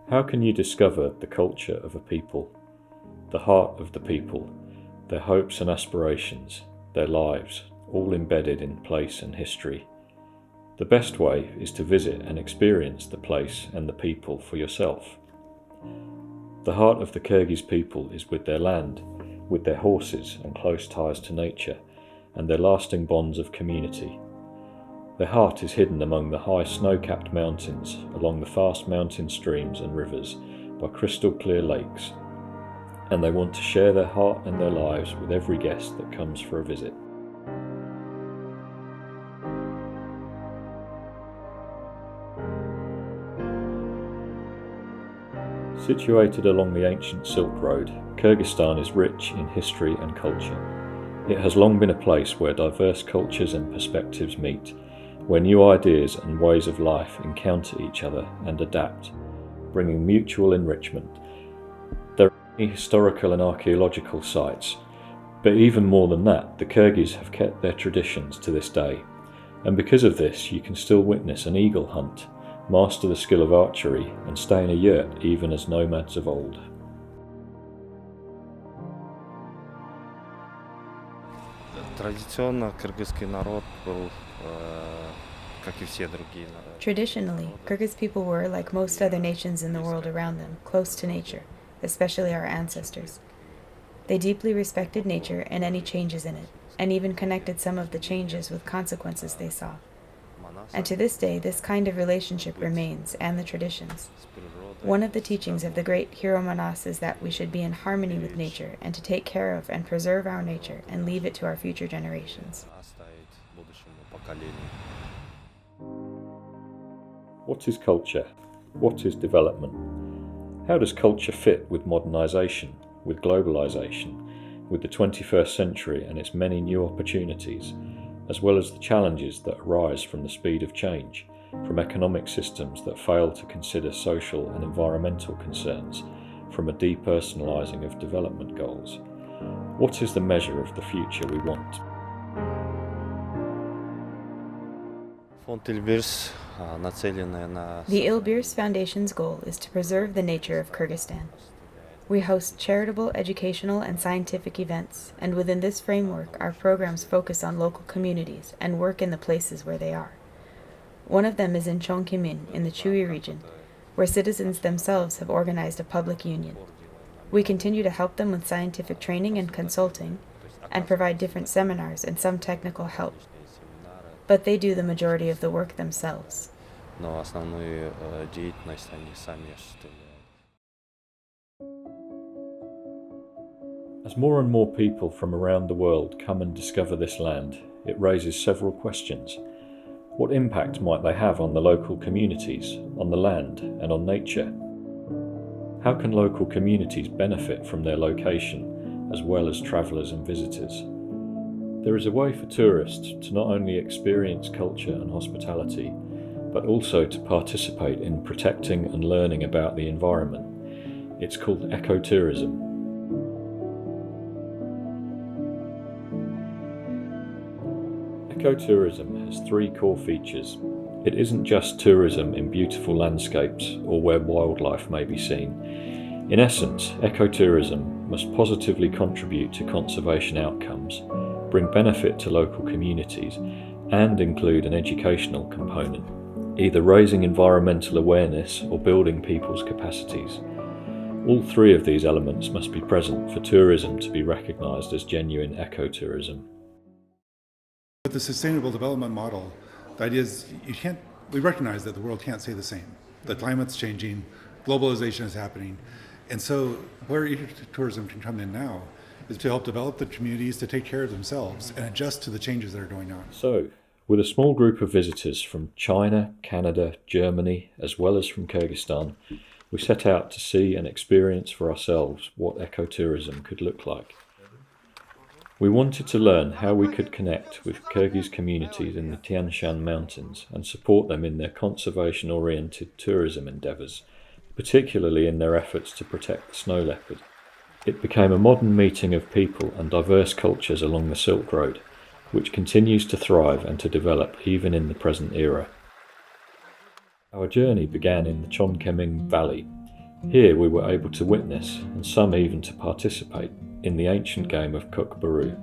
How can you discover the culture of a people, the heart of the people, their hopes and aspirations, their lives, all embedded in place and history? The best way is to visit and experience the place and the people for yourself. The heart of the Kyrgyz people is with their land, with their horses and close ties to nature, and their lasting bonds of community. Their heart is hidden among the high snow-capped mountains, along the fast mountain streams and rivers, by crystal clear lakes, and they want to share their heart and their lives with every guest that comes for a visit. Situated along the ancient Silk Road, Kyrgyzstan is rich in history and culture. It has long been a place where diverse cultures and perspectives meet, where new ideas and ways of life encounter each other and adapt, bringing mutual enrichment. There are many historical and archaeological sites, but even more than that, the Kyrgyz have kept their traditions to this day, and because of this you can still witness an eagle hunt, master the skill of archery, and stay in a yurt even as nomads of old. Traditionally, Kyrgyz people were, like most other nations in the world around them, close to nature, especially our ancestors. They deeply respected nature and any changes in it, and even connected some of the changes with consequences they saw. And to this day, this kind of relationship remains, and the traditions. One of the teachings of the great Hero Manas is that we should be in harmony with nature, and to take care of and preserve our nature, and leave it to our future generations. What is culture? What is development? How does culture fit with modernisation, with globalisation, with the 21st century and its many new opportunities, as well as the challenges that arise from the speed of change, from economic systems that fail to consider social and environmental concerns, from a depersonalising of development goals? What is the measure of the future we want? The Ilbirs Foundation's goal is to preserve the nature of Kyrgyzstan. We host charitable, educational, and scientific events, and within this framework, our programs focus on local communities and work in the places where they are. One of them is in Chongkimin, in the Chui region, where citizens themselves have organized a public union. We continue to help them with scientific training and consulting, and provide different seminars and some technical help. But they do the majority of the work themselves. As more and more people from around the world come and discover this land, it raises several questions. What impact might they have on the local communities, on the land, and on nature? How can local communities benefit from their location, as well as travellers and visitors? There is a way for tourists to not only experience culture and hospitality, but also to participate in protecting and learning about the environment. It's called ecotourism. Ecotourism has three core features. It isn't just tourism in beautiful landscapes or where wildlife may be seen. In essence, ecotourism must positively contribute to conservation outcomes, bring benefit to local communities, and include an educational component, either raising environmental awareness or building people's capacities. All three of these elements must be present for tourism to be recognised as genuine ecotourism. With the sustainable development model, the idea is we recognize that the world can't stay the same. The climate's changing, globalization is happening, and so where ecotourism can come in now is to help develop the communities to take care of themselves and adjust to the changes that are going on. So, with a small group of visitors from China, Canada, Germany, as well as from Kyrgyzstan, we set out to see and experience for ourselves what ecotourism could look like. We wanted to learn how we could connect with Kyrgyz communities in the Tianshan mountains and support them in their conservation-oriented tourism endeavours, particularly in their efforts to protect the snow leopard. It became a modern meeting of people and diverse cultures along the Silk Road, which continues to thrive and to develop even in the present era. Our journey began in the Chonkemin Valley. Here we were able to witness, and some even to participate, in the ancient game of kookaburra.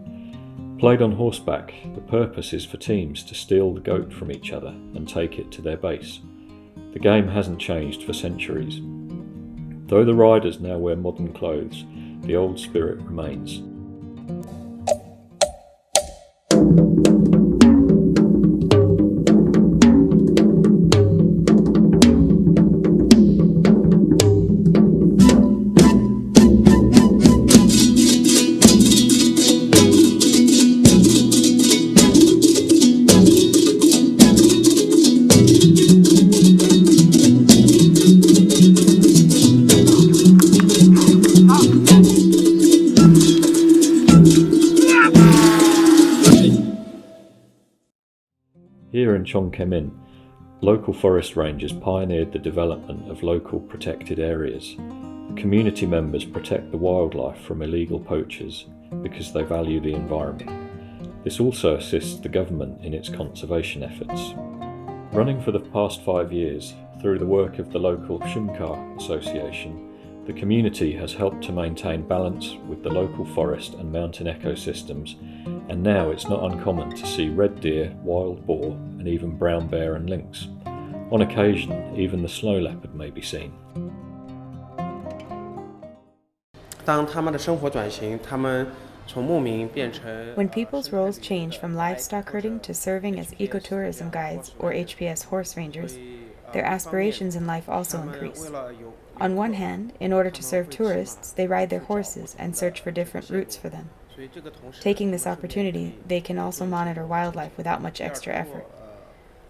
Played on horseback, the purpose is for teams to steal the goat from each other and take it to their base. The game hasn't changed for centuries. Though the riders now wear modern clothes, the old spirit remains. Here in Chonkemin, local forest rangers pioneered the development of local protected areas. Community members protect the wildlife from illegal poachers because they value the environment. This also assists the government in its conservation efforts. Running for the past 5 years, through the work of the local Shumka Association, the community has helped to maintain balance with the local forest and mountain ecosystems, and now it's not uncommon to see red deer, wild boar, and even brown bear and lynx. On occasion, even the snow leopard may be seen. When people's roles change from livestock herding to serving as ecotourism guides or HPS horse rangers, their aspirations in life also increase. On one hand, in order to serve tourists, they ride their horses and search for different routes for them. Taking this opportunity, they can also monitor wildlife without much extra effort.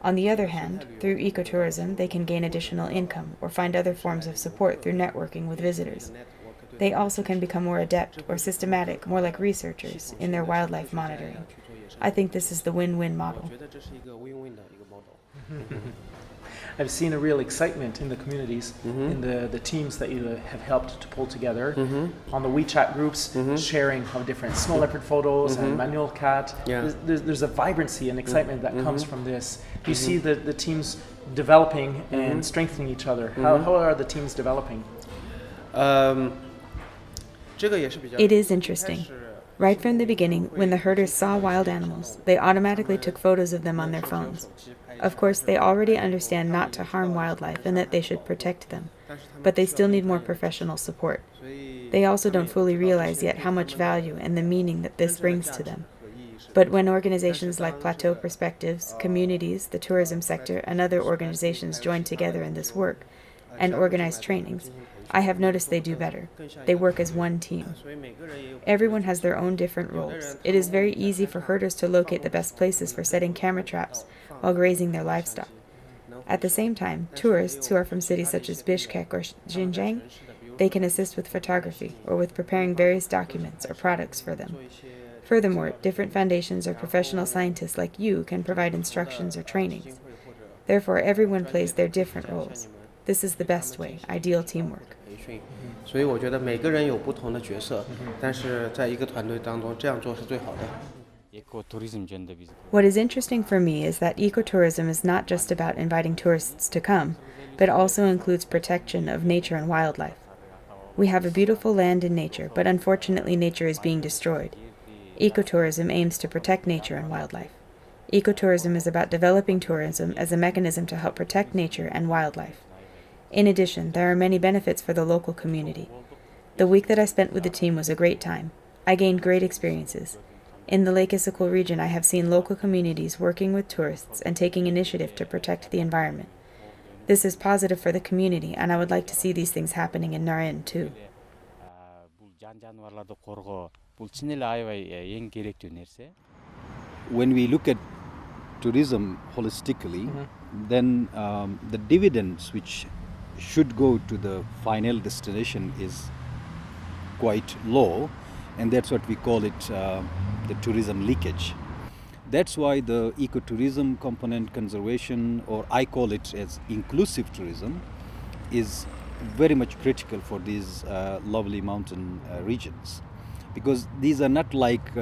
On the other hand, through ecotourism, they can gain additional income or find other forms of support through networking with visitors. They also can become more adept or systematic, more like researchers, in their wildlife monitoring. I think this is the win-win model. I've seen a real excitement in the communities, in the teams that you have helped to pull together, on the WeChat groups, sharing of different snow leopard photos and manual cat. Yeah. There's a vibrancy and excitement that comes from this. You see the teams developing and strengthening each other. How are the teams developing? It is interesting. Right from the beginning, when the herders saw wild animals, they automatically took photos of them on their phones. Of course, they already understand not to harm wildlife and that they should protect them, but they still need more professional support. They also don't fully realize yet how much value and the meaning that this brings to them. But when organizations like Plateau Perspectives, communities, the tourism sector, and other organizations join together in this work and organize trainings, I have noticed they do better. They work as one team. Everyone has their own different roles. It is very easy for herders to locate the best places for setting camera traps while grazing their livestock. At the same time, tourists who are from cities such as Bishkek or Xinjiang, they can assist with photography or with preparing various documents or products for them. Furthermore, different foundations or professional scientists like you can provide instructions or trainings. Therefore, everyone plays their different roles. This is the best way, ideal teamwork. What is interesting for me is that ecotourism is not just about inviting tourists to come, but also includes protection of nature and wildlife. We have a beautiful land in nature, but unfortunately nature is being destroyed. Ecotourism aims to protect nature and wildlife. Ecotourism is about developing tourism as a mechanism to help protect nature and wildlife. In addition, there are many benefits for the local community. The week that I spent with the team was a great time. I gained great experiences. In the Lake Issykul region, I have seen local communities working with tourists and taking initiative to protect the environment. This is positive for the community, and I would like to see these things happening in Narin too. When we look at tourism holistically, then the dividends which should go to the final destination is quite low, and that's what we call it the tourism leakage. That's why the ecotourism component conservation, or I call it as inclusive tourism, is very much critical for these lovely mountain regions, because these are not like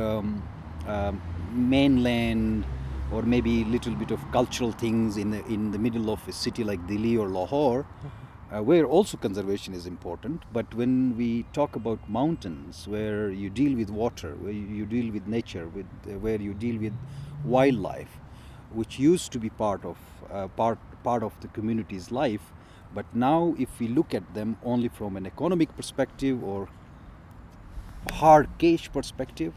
mainland or maybe little bit of cultural things in the middle of a city like Delhi or Lahore, where also conservation is important. But when we talk about mountains, where you deal with water, where you deal with nature, where you deal with wildlife, which used to be part of the community's life, but now if we look at them only from an economic perspective or hard cash perspective,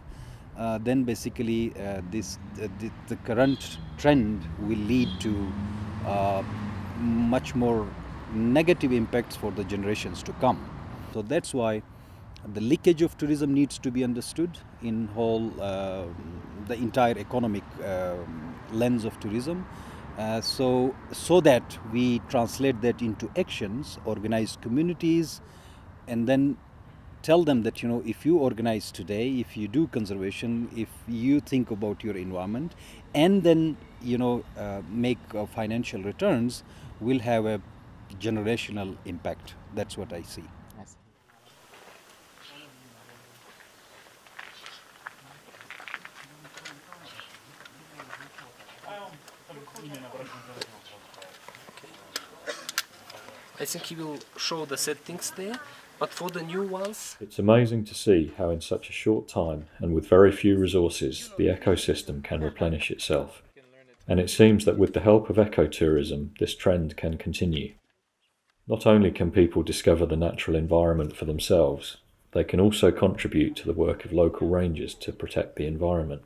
then basically the current trend will lead to much more negative impacts for the generations to come. So that's why the leakage of tourism needs to be understood in whole the entire economic lens of tourism, so that we translate that into actions, organized communities, and then tell them that, if you organize today, if you do conservation, if you think about your environment, and then make financial returns, will have a generational impact. That's what I see. I think he will show the settings there, but for the new ones... It's amazing to see how in such a short time and with very few resources the ecosystem can replenish itself. And it seems that with the help of ecotourism, this trend can continue. Not only can people discover the natural environment for themselves, they can also contribute to the work of local rangers to protect the environment.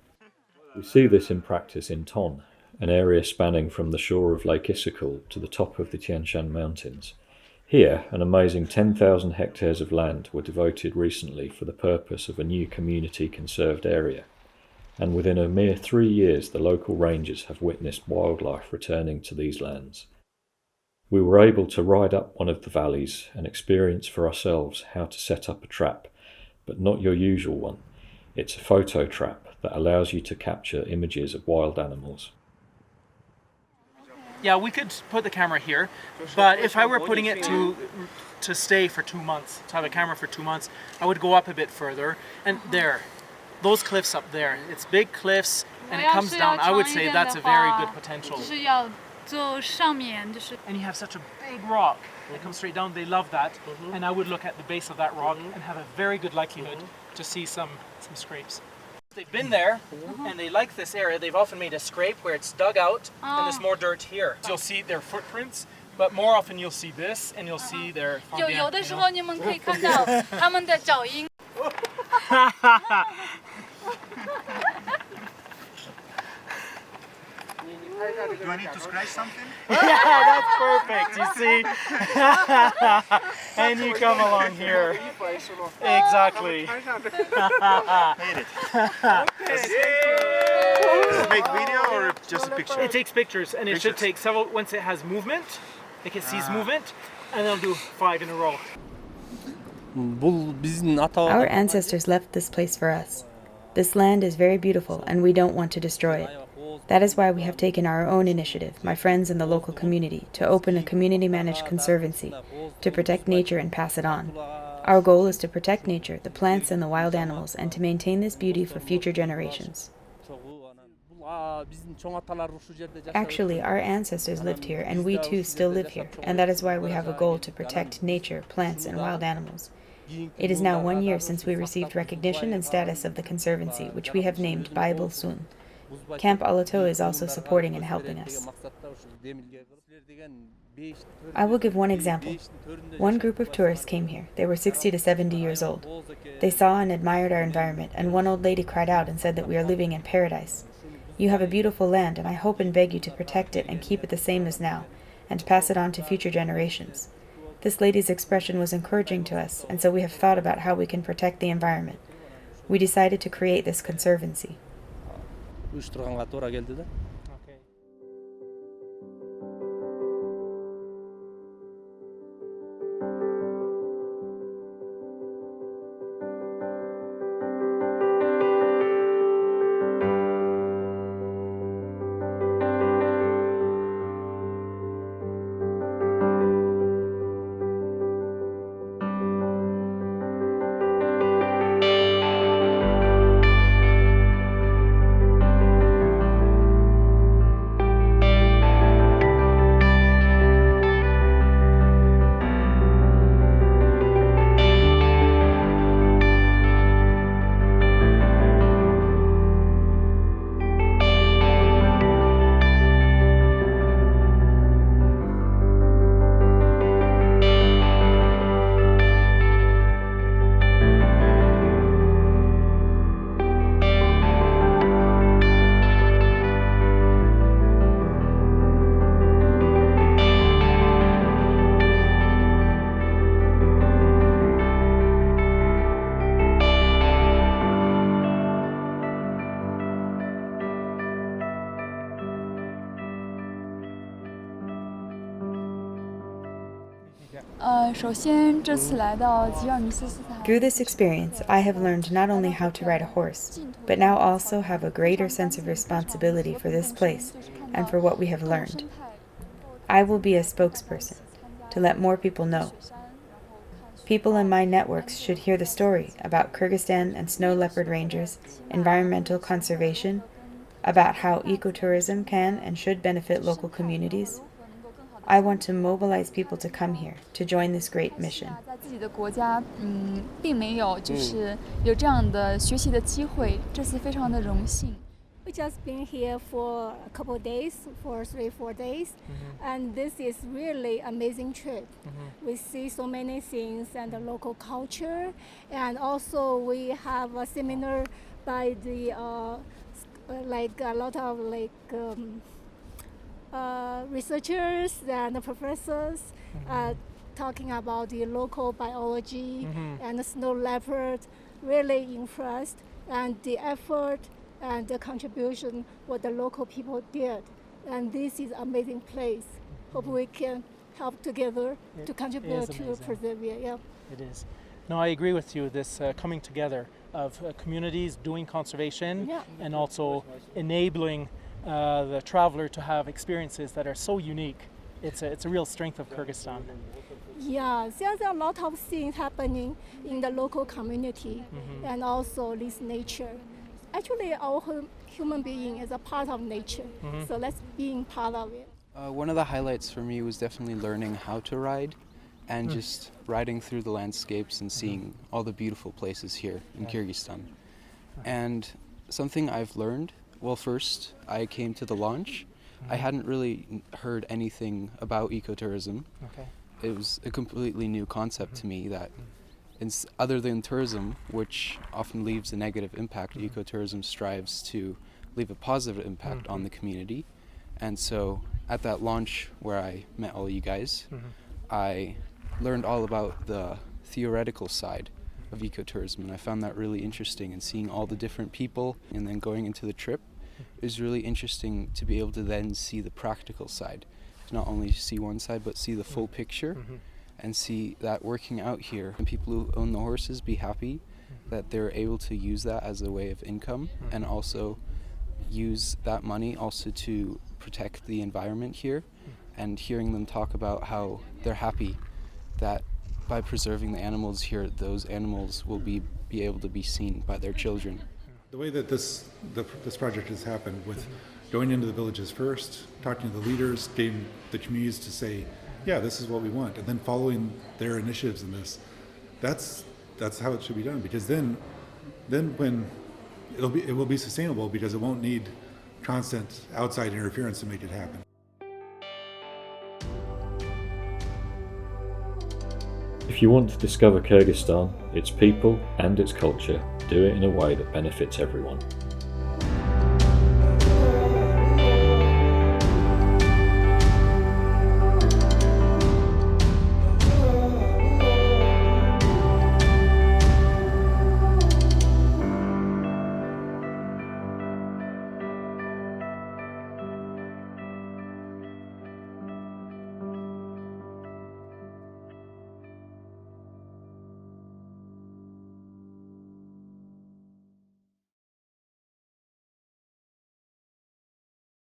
We see this in practice in Ton, an area spanning from the shore of Lake Issykul to the top of the Tianshan mountains. Here, an amazing 10,000 hectares of land were devoted recently for the purpose of a new community conserved area. And within a mere 3 years, the local rangers have witnessed wildlife returning to these lands. We were able to ride up one of the valleys and experience for ourselves how to set up a trap, but not your usual one. It's a photo trap that allows you to capture images of wild animals. Yeah, we could put the camera here, but if I were putting it to stay for 2 months, to have a camera for 2 months, I would go up a bit further. And there, those cliffs up there, it's big cliffs and it comes down. I would say that's a very good potential. And you have such a big rock that comes straight down. They love that. And I would look at the base of that rock and have a very good likelihood to see some scrapes. They've been there and they like this area. They've often made a scrape where it's dug out and there's more dirt here. You'll see their footprints, but more often you'll see this and you'll see their Foggin. 有的时候你们可以看到他们的脚印。 Do I need to scratch something? Yeah, that's perfect, you see? And you come along here. Exactly. Made it. Does it make video or just a picture? It takes pictures and it should take several, once it has movement, it sees movement, and they'll do 5 in a row. Our ancestors left this place for us. This land is very beautiful and we don't want to destroy it. That is why we have taken our own initiative, my friends in the local community, to open a community-managed conservancy, to protect nature and pass it on. Our goal is to protect nature, the plants and the wild animals, and to maintain this beauty for future generations. Actually, our ancestors lived here, and we too still live here, and that is why we have a goal to protect nature, plants, and wild animals. It is now 1 year since we received recognition and status of the conservancy, which we have named Bible Sun. Camp Plateau is also supporting and helping us. I will give one example. One group of tourists came here. They were 60 to 70 years old. They saw and admired our environment, and one old lady cried out and said that we are living in paradise. You have a beautiful land, and I hope and beg you to protect it and keep it the same as now, and pass it on to future generations. This lady's expression was encouraging to us, and so we have thought about how we can protect the environment. We decided to create this conservancy. Through this experience, I have learned not only how to ride a horse, but now also have a greater sense of responsibility for this place and for what we have learned. I will be a spokesperson to let more people know. People in my networks should hear the story about Kyrgyzstan and snow leopard rangers, environmental conservation, about how ecotourism can and should benefit local communities. I want to mobilize people to come here to join this great mission. We just been here for a couple of days, for 3-4 days, and this is really amazing trip. We see so many things and the local culture, and also we have a seminar by the like a lot of researchers and professors talking about the local biology and the snow leopard. Really impressed, and the effort and the contribution what the local people did. And this is an amazing place. Hope we can help together to contribute to preserve it. Yeah. It is. No, I agree with you. This coming together of communities doing conservation and also enabling the traveler to have experiences that are so unique. It's a real strength of Kyrgyzstan. Yeah, there's a lot of things happening in the local community and also this nature. Actually, our human being is a part of nature, so let's be part of it. One of the highlights for me was definitely learning how to ride and just riding through the landscapes and seeing all the beautiful places here in Kyrgyzstan. And something I've learned, well, first I came to the launch. I hadn't really heard anything about ecotourism. It was a completely new concept to me that other than tourism, which often leaves a negative impact, ecotourism strives to leave a positive impact on the community. And so at that launch where I met all you guys, I learned all about the theoretical side of ecotourism, and I found that really interesting. And seeing all the different people and then going into the trip is really interesting to be able to then see the practical side. To not only see one side, but see the full picture and see that working out here. And people who own the horses be happy that they're able to use that as a way of income and also use that money also to protect the environment here. And hearing them talk about how they're happy that by preserving the animals here, those animals will be able to be seen by their children. The way that this project has happened with going into the villages first, talking to the leaders, getting the communities to say, yeah, this is what we want, and then following their initiatives in this, that's how it should be done. Because then when it will be sustainable, because it won't need constant outside interference to make it happen. If you want to discover Kyrgyzstan, its people and its culture, do it in a way that benefits everyone.